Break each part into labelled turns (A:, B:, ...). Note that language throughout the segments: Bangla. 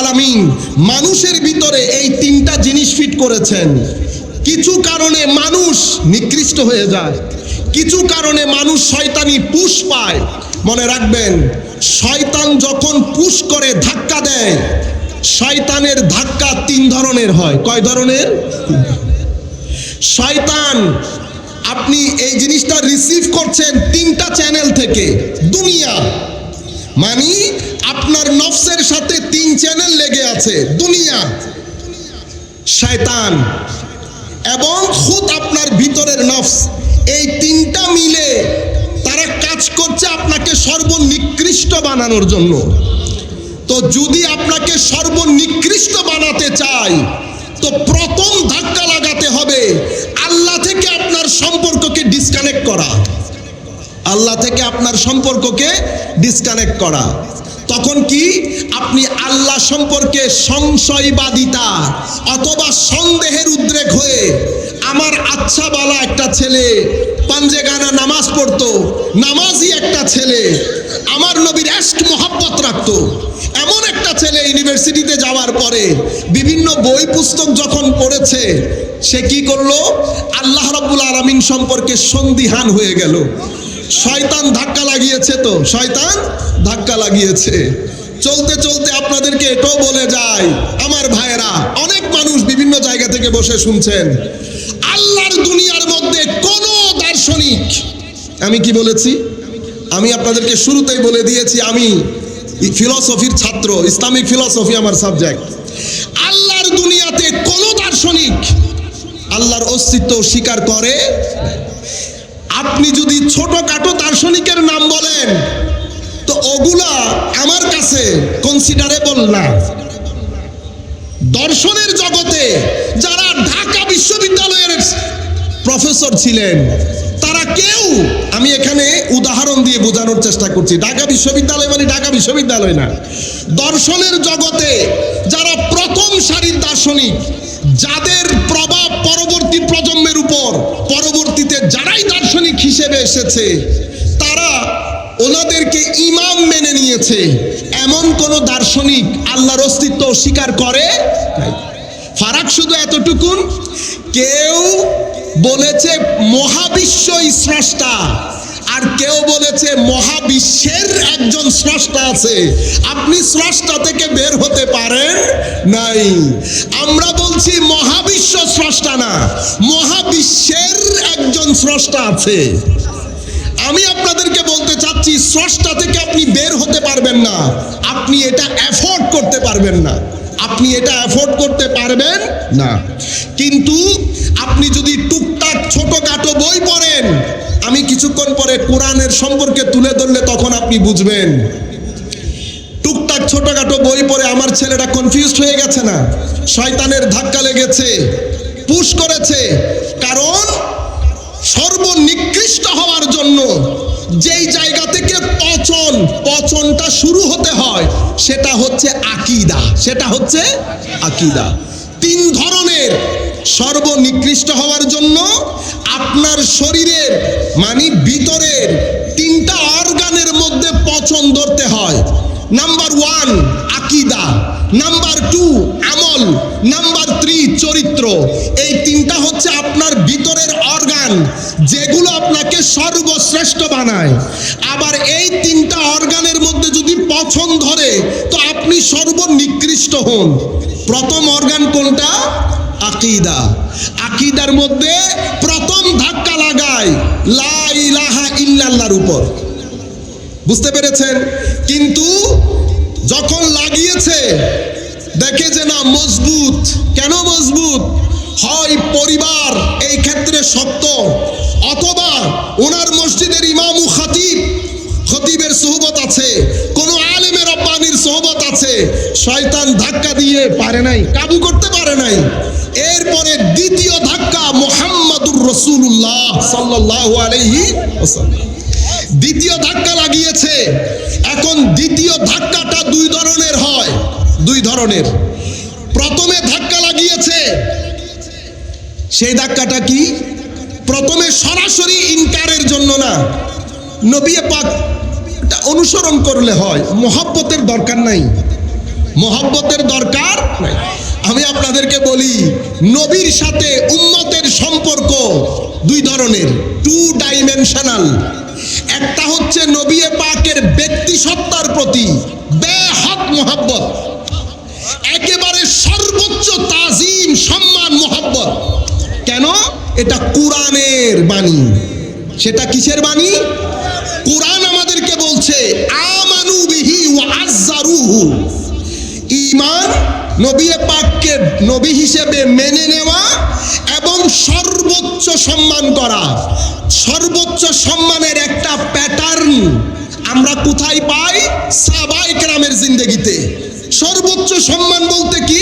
A: আলামিন মানুষের ভিতরে এই তিনটা জিনিস ফিট করেছেন। কিছু কারণে মানুষ নিকৃষ্ট হয়ে যায়, কিছু কারণে মানুষ শয়তানি পুশ পায়। মনে রাখবেন, শয়তান যখন পুশ করে ধাক্কা দেয়, শয়তানের ধাক্কা তিন ধরনের হয়। কয় ধরনের? শয়তান, আপনি এই জিনিসটা রিসিভ করছেন তিনটা চ্যানেল থেকে। দুনিয়া মানে আপনার নফসের সাথে তিন চ্যানেল লেগে আছে, দুনিয়া, শয়তান এবং খুদ আপনার ভিতরের নফস। এই তিনটা মিলে তারা কাজ করছে আপনাকে সর্বনিকৃষ্ট বানানোর জন্য। তো যদি আপনাকে সর্বনিকৃষ্ট বানাতে চাই, তো প্রথম ধাক্কা লাগাতে হবে আল্লাহ থেকে আপনার সম্পর্ককে ডিসকানেক্ট করা। আল্লাহ থেকে আপনার সম্পর্ককে ডিসকানেক্ট করা। তখন কি আপনি আল্লাহ সম্পর্কে সংশয়বাদিতা অথবা সন্দেহের উদ্রেক হয়ে, আমার আচ্ছা বালা একটা ছেলে পাঞ্জেগানা নামাজ পড়তো, নামাজি একটা ছেলে, আমার নবীর ইশক মোহাব্বত রাখতো, এমন একটা ছেলে ইউনিভার্সিটিতে যাওয়ার পরে বিভিন্ন বই পুস্তক যখন পড়েছে, সে কি করলো? আল্লাহ রাব্বুল আলামিন সম্পর্কে সন্দিহান হয়ে গেল। শয়তান ধাক্কা লাগিয়েছে, তো শয়তান ধাক্কা লাগিয়েছে। চলতে চলতে আপনাদেরকে এটাও বলে যায় আমার ভাইয়েরা, অনেক মানুষ বিভিন্ন জায়গা থেকে বসে শুনছেন, আল্লাহর দুনিয়ার মধ্যে কোন দার্শনিক, আমি কি বলেছি? আমি আপনাদেরকে শুরুতেই বলে দিয়েছি আমি ফিলসফির ছাত্র, ইসলামিক ফিলসফি আমার সাবজেক্ট। আল্লাহর দুনিয়াতে কোন দার্শনিক আল্লাহর অস্তিত্ব স্বীকার করে? আপনি যদি ছোটখাটো দার্শনিকের নাম বলেন, তো ওগুলা আমার কাছে কনসিডারেবল না। দর্শনের জগতে যারা ঢাকা বিশ্ববিদ্যালয়ের প্রফেসর ছিলেন, তারা কেউ, আমি এখানে উদাহরণ দিয়ে বোঝানোর চেষ্টা করছি, ঢাকা বিশ্ববিদ্যালয় মানে ঢাকা বিশ্ববিদ্যালয় না। দর্শনের জগতে যারা প্রথম সারির দার্শনিক, যাদের প্রভাব পরবর্তী প্রজন্মের উপর, পরবর্তীতে যারাই দার্শনিক হিসেবে এসেছে, তারা ওনাদেরকে ইমাম মেনে নিয়েছে। এমন কোন দার্শনিক আল্লাহর অস্তিত্ব স্বীকার করে? ফারাক শুধু এতটুকুন, কেউ বলেছে মহাবিশ্বই স্রষ্টা, আর কেউ বলেছে মহাবিশ্বের একজন স্রষ্টা আছে, আপনি স্রষ্টা থেকে বের হতে পারেন নাই। আমরা বলছি মহাবিশ্ব স্রষ্টা না, মহাবিশ্বের একজন স্রষ্টা আছে। আমি আপনাদেরকে বলতে চাচ্ছি, স্রষ্টা থেকে আপনি বের হতে পারবেন না, আপনি এটা এফোর্ড করতে পারবেন না, আপনি এটা এফোর্ড করতে পারবেন না। কিন্তু আপনি যদি টুকটাক ছোটখাটো বই পড়েন, আমি কিছুক্ষণ পরে কোরআনের সম্পর্কে তুলে ধরলে তখন আপনি বুঝবেন। টুকটাক ছোটখাটো বই পড়ে আমার ছেলেটা কনফিউজড হয়ে গেছে না? শয়তানের ধাক্কা লেগেছে, পুশ করেছে। কারণ সর্বনিকৃষ্ট হওয়ার জন্য যেই জায়গা থেকে পচনটা শুরু হতে হয়, সেটা হচ্ছে আকীদা, সেটা হচ্ছে আকীদা। তিন ধরনের সর্বনিকৃষ্ট হওয়ার জন্য আপনার শরীরের মানে ভিতরের তিনটা অর্গানের মধ্যে পচন ধরতে হয়। নাম্বার 1 আকীদা, নাম্বার 2 আমল, নাম্বার 3 চরিত্র। এই তিনটা হচ্ছে আপনার ভিতরের অর্গান, যেগুলো আপনাকে সর্বশ্রেষ্ঠ বানায়। আবার এই তিনটা অর্গানের মধ্যে যদি পচন ধরে, তো আপনি সর্বনিকৃষ্ট হন। প্রথম অর্গান কোনটা? আকীদা। আকীদার মধ্যে প্রথম ধাক্কা লাগায় লা ইলাহা ইল্লাল্লাহর উপর। বুঝতে পেরেছেন? কিন্তু যখন লাগিয়েছে, দেখে যে না মজবুত। কেন মজবুত? হয় পরিবার এই ক্ষেত্রে শক্ত, অথবা ওনার মসজিদের ইমাম ও খতিবের সোহবত আছে, কোন আলেমের রব্বানির সোহবত আছে। শয়তান ধাক্কা দিয়ে পারে নাই, কাবু করতে পারে নাই। এরপরে দ্বিতীয় ধাক্কা মুহাম্মাদুর রাসূলুল্লাহ সাল্লাল্লাহু আলাইহি ওয়াসাল্লাম, দ্বিতীয় ধাক্কা লাগিয়েছে। এখন দ্বিতীয় ধাক্কাটা দুই ধরনের হয়, দুই ধরনের। প্রথমে ধাক্কা লাগিয়েছে, সেই ধাক্কাটা কি? প্রথমে সরাসরি ইনকারের জন্য না, নবী পাক অনুসরণ করলে হয়, মহব্বতের দরকার নাই। মহব্বতের দরকার নাই। আমি আপনাদেরকে বলি, নবীর সাথে উম্মতের সম্পর্ক দুই ধরনের, 2 ডাইমেনশনাল। একটা হচ্ছে নবী পাকের ব্যক্তি সত্তার প্রতি বেহাত মহব্বত, একেবারে সর্বোচ্চ তাজিম, সম্মান, মহব্বত। কেন? এটা কোরআনের বাণী। সেটা কিসের বাণী? কোরআন আমাদেরকে বলছে আমানু বিহি ওয়া আযযারুহু। ঈমান নবী পাককে নবী হিসেবে মেনে নেওয়া এবং সর্বোচ্চ সম্মান করা। সর্বোচ্চ সম্মানের একটা প্যাটার্ন আমরা কোথায় পাই? সাহাবায়ে কেরামের জিন্দেগিতে। সর্বোচ্চ সম্মান বলতে কি?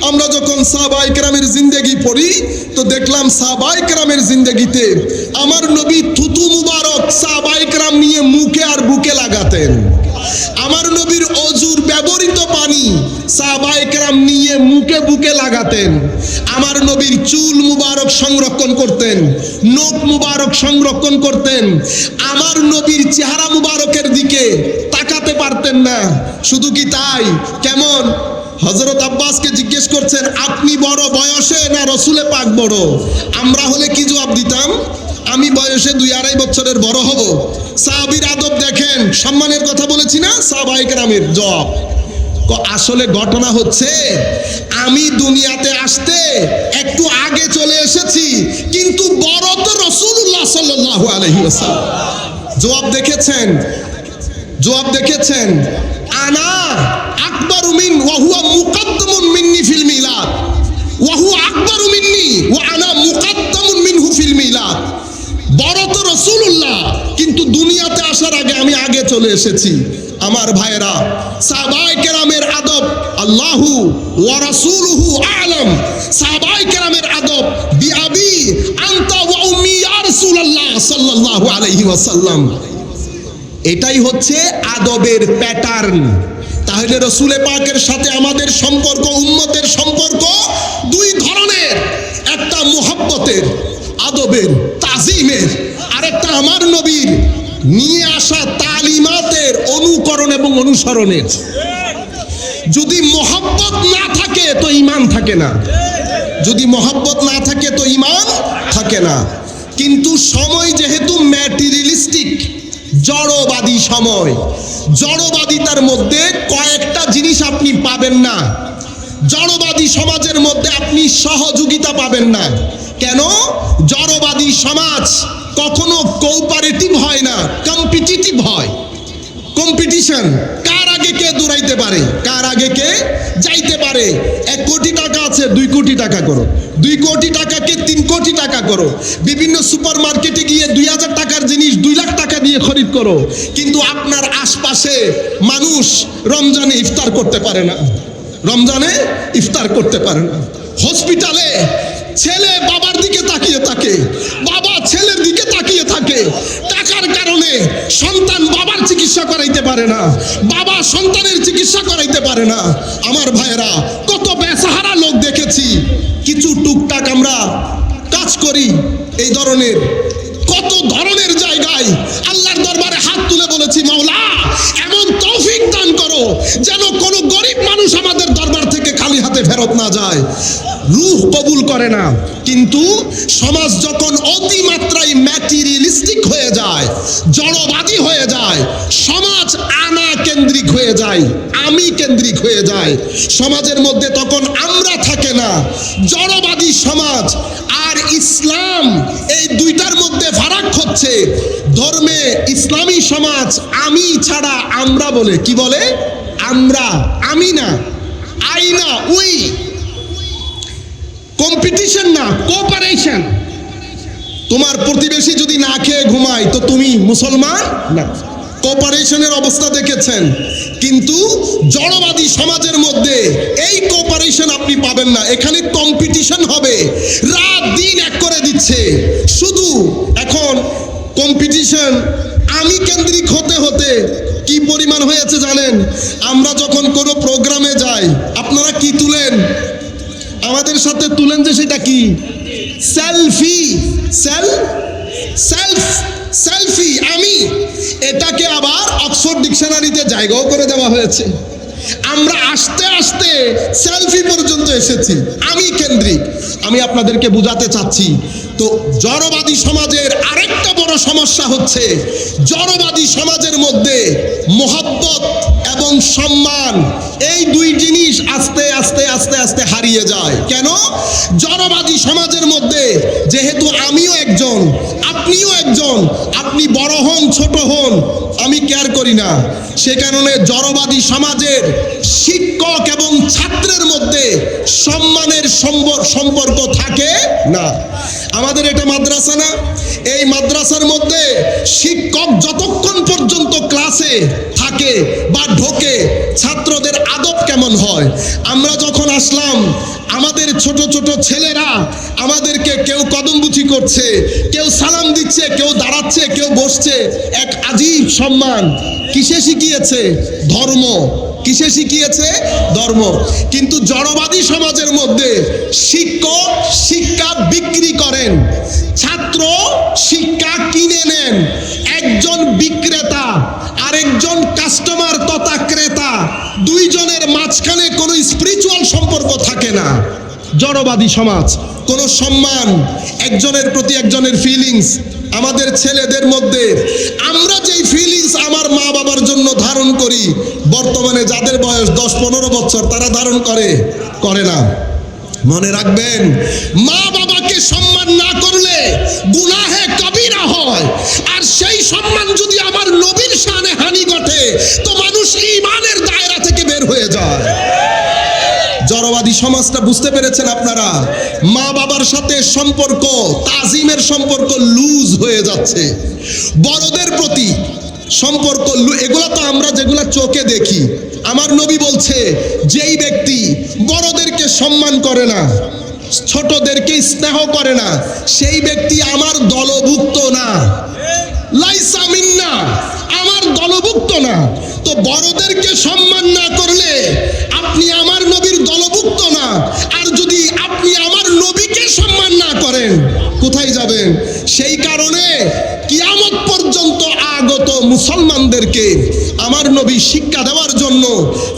A: আমরা যখন সাহাবায়ে কেরামের জিন্দেগি পড়ি তো দেখলাম সাহাবায়ে কেরামের জিন্দেগিতে আমার নবী থুতু মুবারক সাহাবায়ে কেরাম নিয়ে মুখে আর বুকে লাগাতেন। আমার নবীর অজুর ব্যবহৃত পানি সাহাবায়ে কেরাম নিয়ে মুখে বুকে লাগাতেন। আমার নবীর চুল মুবারক সংরক্ষণ করতেন, নখ মুবারক সংরক্ষণ করতেন। আমার নবীর চেহারা মুবারকের দিকে তাকাতে পারতেন না। শুধু কি তাই? কেমন? হযরত আব্বাসকে জিজ্ঞেস করছেন, আপনি বড় বয়সে না রসুলে পাক বড়? আমরা হলে কি জবাব দিতাম? আমি বয়সে 2-2.5 বছরের বড় হব। সাহাবীর আদব দেখেন, সম্মানের কথা বলেছি না? সাহাবায়ে কেরামের জবাব। আসলে ঘটনা হচ্ছে আমি দুনিয়াতে আসতে একটু আগে চলে এসেছি, কিন্তু বড় তো রাসূলুল্লাহ সাল্লাল্লাহু আলাইহি ওয়াসাল্লাম। জবাব দেখেছেন? জবাব দেখেছেন? আনা আকবারু মিন ওয়া হুয়া মুকদ্দামুন মিন্নি ফিল মিলাদ ওয়া হুয়া আকবারু মিন্নি ওয়া আনা মুকদ্দামুন মিনহু ফিল মিলাদ। বড় তো রাসূলুল্লাহ, কিন্তু দুনিয়াতে আসার আগে আমি আগে চলে এসেছি। আমার ভাইরা, সাহাবায়ে কেরামের আদব, আল্লাহু ওয়া রাসূলুহু আ'লাম। সাহাবায়ে কেরামের আদব, বিআবি আনতা ওয়া উম্মি ইয়া রাসূলুল্লাহ সাল্লাল্লাহু আলাইহি ওয়াসাল্লাম। এটাই হচ্ছে আদবের প্যাটার্ন। তাহলে রসুল পাকের সাথে আমাদের সম্পর্ক, উম্মতের সম্পর্ক দুই ধরনের। একটা মুহাব্বতের, আদবের, তাজিমের, আরেকটা আমার নবীর নিয়ে আসা তালিমাতের অনুকরণ এবং অনুসরণের। যদি মহব্বত না থাকে তো ঈমান থাকে না। যদি মহব্বত না থাকে তো ঈমান থাকে না। কিন্তু সময় যেহেতু ম্যাটেরিয়ালিস্টিক, জড়বাদী সময়, জড়বাদিতার মধ্যে কয়েকটা জিনিস আপনি পাবেন না। জড়বাদী সমাজের মধ্যে আপনি সহযোগিতা পাবেন না। কেন? জড়বাদী সমাজ কখনো কোঅপারেটিভ হয় না, কম্পিটিটিভ হয়। কম্পিটিশন, কার আগে কে দৌড়াইতে পারে, কার আগে কে যাইতে পারে। 1 কোটি টাকা আছে, 2 কোটি টাকা করো। 2 কোটি টাকাকে 3 কোটি টাকা করো। বিভিন্ন সুপার মার্কেটে গিয়ে 2000 টাকার জিনিস 2 লাখ টাকা দিয়ে খরিদ করো। কিন্তু আপনার আশপাশে মানুষ রমজানে ইফতার করতে পারে না, রমজানে ইফতার করতে পারে না। হসপিটালে ছেলে বাবার দিকে তাকিয়ে থাকে, বাবা ছেলের দিকে তাকিয়ে থাকে। টাকার কারণে সন্তান বাবার চিকিৎসা করাইতে পারে না, বাবা সন্তানের চিকিৎসা করাইতে পারে না। আমার ভাইয়েরা, কত বেসাহারা লোক দেখেছি। কিছু টুকটাক আমরা কাজ করি এই ধরনের, কত ধরনের জায়গায় আল্লাহর দরবারে হাত তুলে বলেছি, মাওলা এমন তৌফিক দান করো যেন কোনো গরিব মানুষ আমাদের দরবার থেকে খালি হাতে ফেরত না যায়। রূহ কবুল করে না। কিন্তু সমাজ যখন অতিমাত্রায় ম্যাটেরিয়ালিস্টিক হয়ে যায়, জড়বাদী হয়ে যায়, সমাজ আনা কেন্দ্রিক হয়ে যায়, আমি কেন্দ্রিক হয়ে যায়, সমাজের মধ্যে তখন আমরা থাকে না। জড়বাদী সমাজ আর ইসলাম, এই দুইটার মধ্যে ফারাক হচ্ছে ধর্মে। ইসলামী সমাজ আমি ছাড়া আমরা বলে, কি বলে? আমরা, আমি না, আই না, উই। কম্পিটিশন না, কোঅপারেশন। তোমার প্রতিবেশী যদি না খেয়ে ঘুমায় তো তুমি মুসলমান না। কোঅপারেশনের অবস্থা দেখেছেন। কিন্তু জড়বাদী সমাজের মধ্যে এই কোঅপারেশন আপনি পাবেন না। এখানে কম্পিটিশন হবে, রাত দিন এক করে দিচ্ছে। শুধু এখন কম্পিটিশন আমি কেন্দ্রিক হতে হতে কি পরিমাণ হয়েছে জানেন? আমরা যখন কোনো প্রোগ্রামে যাই, আপনারা কি তুলেন? আমাদের সাথে তুলেন যে সেটা কি? সেলফি। সেলফি, আমি। এটাকে আবার অক্সফোর্ড ডিকশনারিতে জায়গাও করে দেওয়া হয়েছে। আমরা আস্তে আস্তে সেলফি পর্যন্ত এসেছি, আমি কেন্দ্রিক। আমি আপনাদেরকে বোঝাতে চাচ্ছি, তো জড়বাদী সমাজের আরেকটা বড় সমস্যা হচ্ছে, জড়বাদী সমাজের মধ্যে মহব্বত এবং সম্মান, এই দুই জিনিস আস্তে আস্তে আস্তে আস্তে হারিয়ে যায়। কেন? জড়বাদী সমাজের মধ্যে যেহেতু আমিও একজন, আপনিও একজন, আপনি বড় হন ছোট হন আমি কেয়ার করি না, সে কারণে জড়বাদী সমাজের শিক্ষক এবং ছাত্রের মধ্যে সম্মানের সম্পর্ক থাকে না। আমাদের এটা মাদ্রাসা না, এই মাদ্রাসার মধ্যে শিক্ষক যতক্ষণ পর্যন্ত ক্লাসে থাকে বা ঢোকে, ছাত্রদের আদব কেমন হয়? আমরা যখন আসলাম, আমাদের ছোট ছোট ছেলেরা আমাদেরকে কেউ কদমবুচি করছে, কেউ সালাম দিচ্ছে, কেউ দাঁড়াচ্ছে, কেউ বসছে, এক আজীব সম্মান। কিসে শিখিয়েছে? ধর্ম। কিসে শিখিয়েছে? ধর্ম। কিন্তু জড়বাদী সমাজের মধ্যে শিক্ষক শিক্ষা বিক্রি করেন, ছাত্র শিক্ষা কিনে নেন। একজন বিক্রেতা আরেকজন কাস্টমার তথা ক্রেতা, দুইজনের মাঝখানে কোনো স্পিরিচুয়াল সম্পর্ক থাকে না। জড়বাদী সমাজ কোনো সম্মান, একজনের প্রতি একজনের ফিলিংস। আমাদের ছেলেদের মধ্যে আমরা যেই ফিলিংস আমার মা বাবার জন্য ধারণ করি, বর্তমানে যাদের বয়স 10-15 বছর তারা ধারণ করে না। মনে রাখবেন, মা বাবাকে সম্মান না করলে গুনাহে কবিরা হয়, আর সেই সম্মান যদি আমার নবীর শানে হানি ঘটে তো মানুষ ঈমানের দায়রা থেকে বের হয়ে যায়। জড়বাদী সমাজটা বুঝতে পেরেছেন আপনারা? মা বাবার সাথে সম্পর্ক, তাজিমের সম্পর্ক লুজ হয়ে যাচ্ছে। বড়দের প্রতি সম্পর্ক, এগুলা তো আমরা যেগুলা চোখে দেখি। আমার নবী বলছে, যেই ব্যক্তি বড়দেরকে সম্মান করে না, ছোটদেরকে স্নেহ করে না, সেই ব্যক্তি আমার দলভুক্ত না। লাইসা মিন্না, আমার দলভুক্ত না। তো বড়দেরকে সম্মান না করলে আপনি আমার নবীর দলভুক্ত না। আর যদি আপনি আমার নবীকে সম্মান না করেন, কোথায় যাবেন? সেই কারণে কিয়ামত পর্যন্ত আগত মুসলমানদেরকে আমার নবী শিক্ষা দেওয়ার জন্য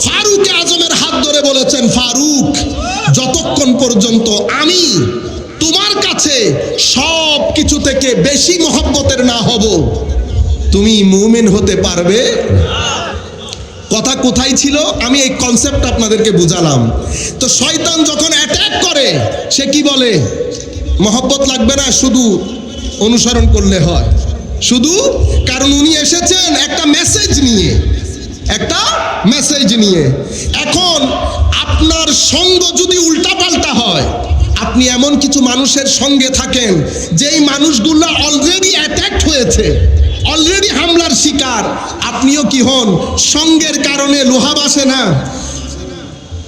A: ফারুক আজমের হাত ধরে বলেছেন, ফারুক, যতক্ষণ পর্যন্ত আমি তোমার কাছে সব কিছু থেকে বেশি মহব্বতের না হব, তুমি মুমিন হতে পারবে। কথা কোথায় ছিল? আমি এই কনসেপ্ট আপনাদেরকে বুঝালাম। তো শয়তান যখন অ্যাটাক করে, সে কি বলে? মহব্বত লাগবে না, শুধু অনুসরণ করলে হয়। শুধু, কারণ উনি এসেছেন একটা মেসেজ নিয়ে, একটা মেসেজ নিয়ে। এখন আপনার সঙ্গ যদি উল্টাপাল্টা হয়, আপনি এমন কিছু মানুষের সঙ্গে থাকেন যেই মানুষগুলো অলরেডি অ্যাটাকড হয়েছে, অলরেডি হামলার শিকার, আপনিও কি হন? সঙ্গের কারণে লোহা বাসে না।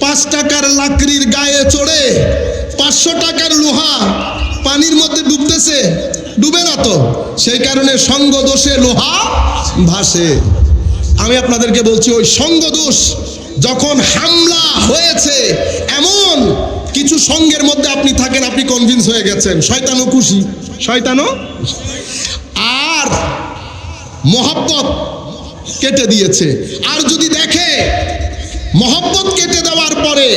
A: 5 টাকার লাকড়ির গায়ে চড়ে 500 টাকার লোহা পানির মধ্যে ডুবতেছে, ডুবে না তো। সেই কারণে সঙ্গ দোষে লোহা ভাসে। আমি আপনাদেরকে বলছি, ওই সঙ্গ দোষ যখন হামলা হয়েছে, এমন কিছু সঙ্গের মধ্যে আপনি থাকেন, আপনি কনভিন্স হয়ে গেছেন, শয়তানও খুশি, শয়তানও। আর মহব্বত কেটে দিয়েছে। আর যদি দেখে মহব্বত কেটে দেওয়ার পরে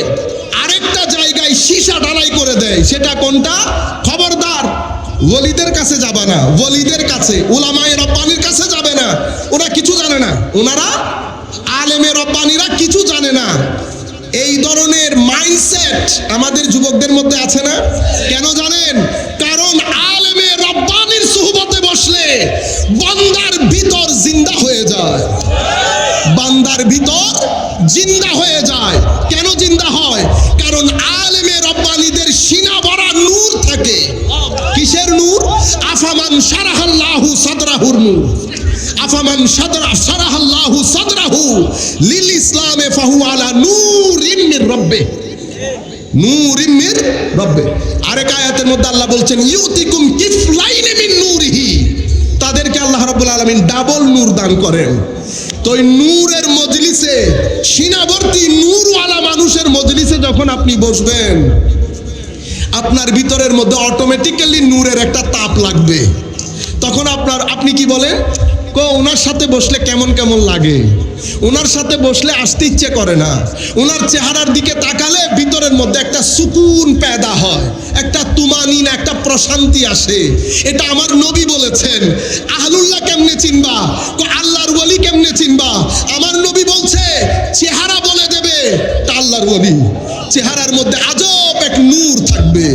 A: আরেকটা জায়গায় সীসা ঢালাই করে দেয়, সেটা কোনটা? খবরদার, ওলিদের কাছে যাবে না, ওলিদের কাছে, উলামায়ে রব্বানির কাছে যাবে না। ওরা কিছু জানে না, ওনারা আলেমে রব্বানিরা কিছু জানে না। এই ধরনের মাইন্ডসেট আমাদের যুবকদের মধ্যে আছে না? কেন জানেন? কারণ আলেমে রব্বানির সুহবতে বসলে বান্দার ভিতর জিন্দা হয়ে যায়, বান্দার ভিতর জিন্দা হয়ে যায়। কেন জিন্দা হয়? কারণ আলেমে রব্বানিদের সিনা ভরা নূর থাকে। কিসের নূর? আফামান শারাহাল্লাহু সাদরাহুর নূর, আফামান শারাহাল্লাহু সাদরাহু লিল ইসলামে ফাহু আলা নূরিম মির রাব্বে, নূরিম মির রাব্বে। আরেক আয়াতের মধ্যে আল্লাহ বলছেন, ইউতিকুম কিফলাইন মিন নূরিহি, তাদেরকে আল্লাহ রাব্বুল আলামিন ডাবল নূর দান করেন। তো এই নূরের মজলিসে, সিনাবর্তী নূরওয়ালা মানুষের মজলিসে যখন আপনি বসবেন, আপনার ভিতরের মধ্যে অটোমেটিক্যালি নূরের একটা তাপ লাগবে। তখন আপনি কি বলেন? ওনার সাথে বসলে কেমন কেমন লাগে। ওনার সাথে বসলে আসতে ইচ্ছে করে না, ওনার চেহারার দিকে তাকালে ভিতরের মধ্যে একটা সুকুন পেদা হয়, একটা তুমানিনা, একটা প্রশান্তি আসে। এটা আমার নবী বলেছেন। আহলুল্লাহ কেমনে চিনবা? আল্লাহর ওয়ালি কেমনে চিনবা? আমার নবী বলছে চেহারা বলে দেবে তা আল্লাহর ওয়ালি। চেহারার মধ্যে আজব এক নূর থাকবে,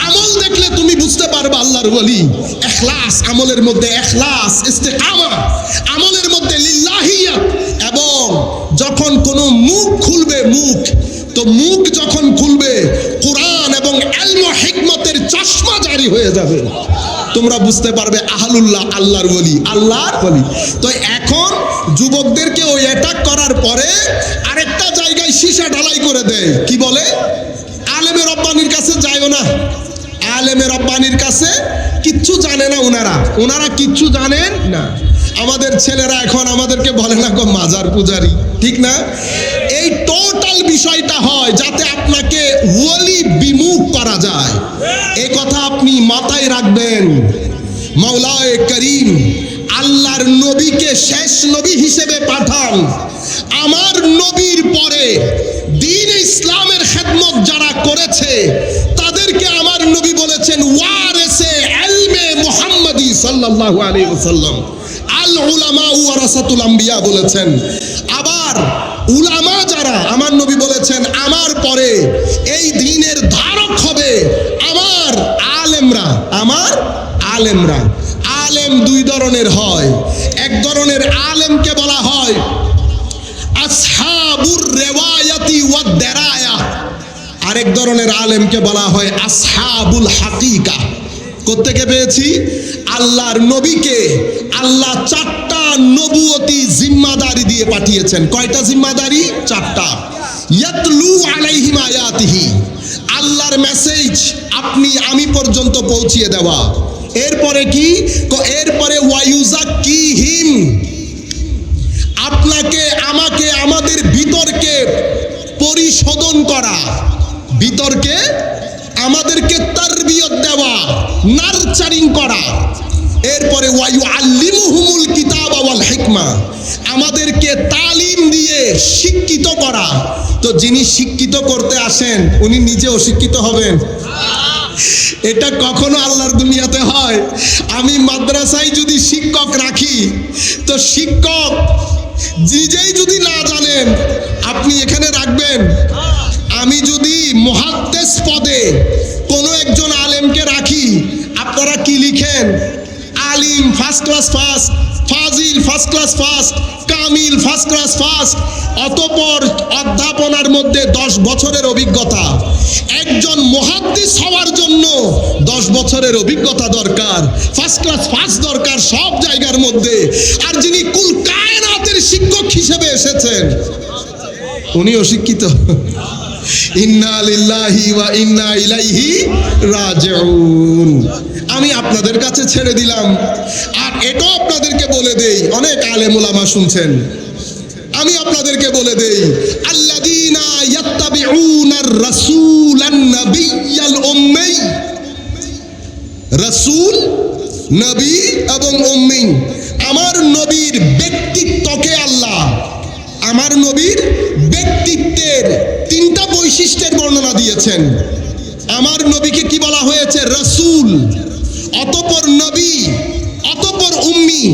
A: আমল দেখলে তুমি বুঝতে পারবে আল্লাহর ওয়ালি। ইখলাস, আমলের মধ্যে ইখলাস, ইস্তেকামা, আমলের মধ্যে লিল্লাহিয়াত। এবং যখন কোনো মুখ খুলবে, মুখ যখন খুলবে কোরআন এবং ইলম ও হিকমতের চশমা জারি হয়ে যাবে, তোমরা বুঝতে পারবে আহলুল্লাহ আল্লাহর ওয়ালি, আল্লাহর ওয়ালি। তো এখন যুবকদেরকে ওই অ্যাটাক করার পরে আরেকটা জায়গায় সীসা ঢালাই করে দেয়, কি বলে? আলেমে রব্বানির কাছে যায়ও না। আলেমে রব্বানির কাছে কিচ্ছু জানে না ওনারা কিচ্ছু জানেন না। আমাদের ছেলেরা এখন আমাদেরকে বলে না গো মাজার পূজারি, ঠিক না? এই টোটাল বিষয়টা হয় যাতে আপনাকে ওয়ালি বিমুখ করা যায়। এই কথা আপনি মাথায় রাখবেন। মাওলায়ে করিম আল্লাহর নবীকে শেষ নবী হিসেবে পাঠান। আমার নবীর পরে দ্বীন ইসলামের খেদমত যারা করেছে তাদেরকে আমার নবী বলেছেন ওয়ারিসে ইলমে মুহাম্মাদি সাল্লাল্লাহু আলাইহি ওয়াসাল্লাম। আল উলামা ওয়ারাসাতুল আম্বিয়া বলেছেন। আবার উলামা যারা, আমার নবী বলেছেন আমার পরে এই দ্বীনের ধারক হবে আমার আলেমরা। আমার আলেমরা। আলেম দুই ধরনের হয়। এক ধরনের আলেমকে বলা হয় আসহাবুর রিওয়ায়াতি ওয়াদ দারায়া, আরেক ধরনের আলেমকে বলা হয় আসহাবুল হাকিকা। কোত্থেকে পেয়েছি? আল্লাহর নবীকে আল্লাহ 4টা নবুয়তি জিম্মাদারি দিয়ে পাঠিয়েছেন। কয়টা জিম্মাদারি? 4টা। ইয়াতলু আলাইহিম আয়াতিহি, আল্লাহর মেসেজ আপনি আমি পর্যন্ত পৌঁছিয়ে দেওয়া। এরপরে কি? এরপরে ওয়ায়ুজাক্কিহিম, আপনাকে আমাকে আমাদের ভিতরকে পরিশোধন করা, ভিতরকে আমাদেরকে তারবিয়ত দেওয়া, নার্চারিং করা। এরপরে ওয়ায়ুআল্লিমুহুমুল কিতাবা ওয়াল হিকমা, আমাদেরকে তালিম দিয়ে শিক্ষিত করা। তো যিনি শিক্ষিত করতে আসেন উনি নিজে অশিক্ষিত হবেন? এটা কখনো আল্লাহর দুনিয়াতে হয়? আমি মাদ্রাসায় যদি শিক্ষক রাখি তো শিক্ষক নিজেই যদি না জানেন আপনি এখানে রাখবেন? আমি যদি মুহাদ্দিস পদে কোনো একজন আলেমকে রাখি, আপনারা কি লিখেন? আলিম ফার্স্ট ক্লাস ফার্স্ট, ফাজিল ফার্স্ট ক্লাস ফার্স্ট, কামিল ফার্স্ট ক্লাস ফার্স্ট। অতঃপর অধ্যাপনার মধ্যে 10 বছরের অভিজ্ঞতা। একজন মুহাদ্দিস হওয়ার জন্য 10 বছরের অভিজ্ঞতা দরকার, ফার্স্ট ক্লাস ফার্স্ট দরকার সব জায়গার মধ্যে। আর যিনি কুল কায়নাতের শিক্ষক হিসেবে এসেছেন উনি অশিক্ষিত। ইন্না লিল্লাহি ওয়া ইন্না ইলাইহি রাজিউন। আমি আপনাদের কাছে ছেড়ে দিলাম। আর এটাও আপনাদেরকে বলে দেই, অনেক আলেম উলামা শুনছেন, আমি আপনাদেরকে বলে দেই আল্লাযীনা ইয়াত্তাবিউনার রাসূলান নাবিয়্যাল উম্মি, রাসূল, নবী এবং উম্মি। আমার নবীর ব্যক্তিত্বকে আল্লাহ আমার নবীর ব্যক্তিত্বের 3টা বৈশিষ্ট্যের বর্ণনা দিয়েছেন। আমার নবীকে কি বলা হয়েছে? রাসূল, অতঃপর নবী, অতঃপর উম্মি।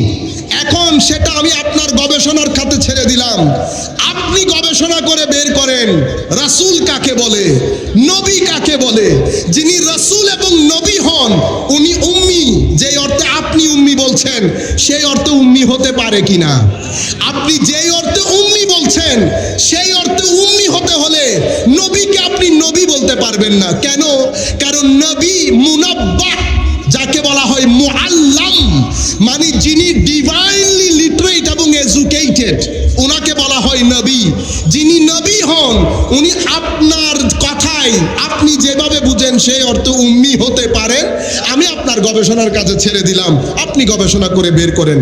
A: এখন সেটা আমি আপনার গবেষণার খাতে ছেড়ে দিলাম। আপনি গবেষণা করে বের করেন রাসূল কাকে বলে, নবী কাকে বলে। যিনি রাসূল এবং নবী হন উনি উম্মি, যেই অর্থে আপনি উম্মি বলছেন সেই অর্থে উম্মি হতে পারে কিনা? আপনি যেই অর্থে উম্মি বলছেন সেই অর্থে উম্মি হতে হলে নবীকে আপনি নবী বলতে পারবেন না। কেন? কারণ নবী মুনাব্বা, যাকে বলা হয় মুআল্লাম, মানে যিনি ডিভাইনলি লিটারেট এবং এডুকেটেড, ওনাকে বলা হয় নবী। যিনি নবী হন উনি আপনার কথায় আপনি যেভাবে বুঝেন সেই অর্থে উম্মি হতে পারেন। আমি আপনার গবেষণার কাছে ছেড়ে দিলাম, আপনি গবেষণা করে বের করেন।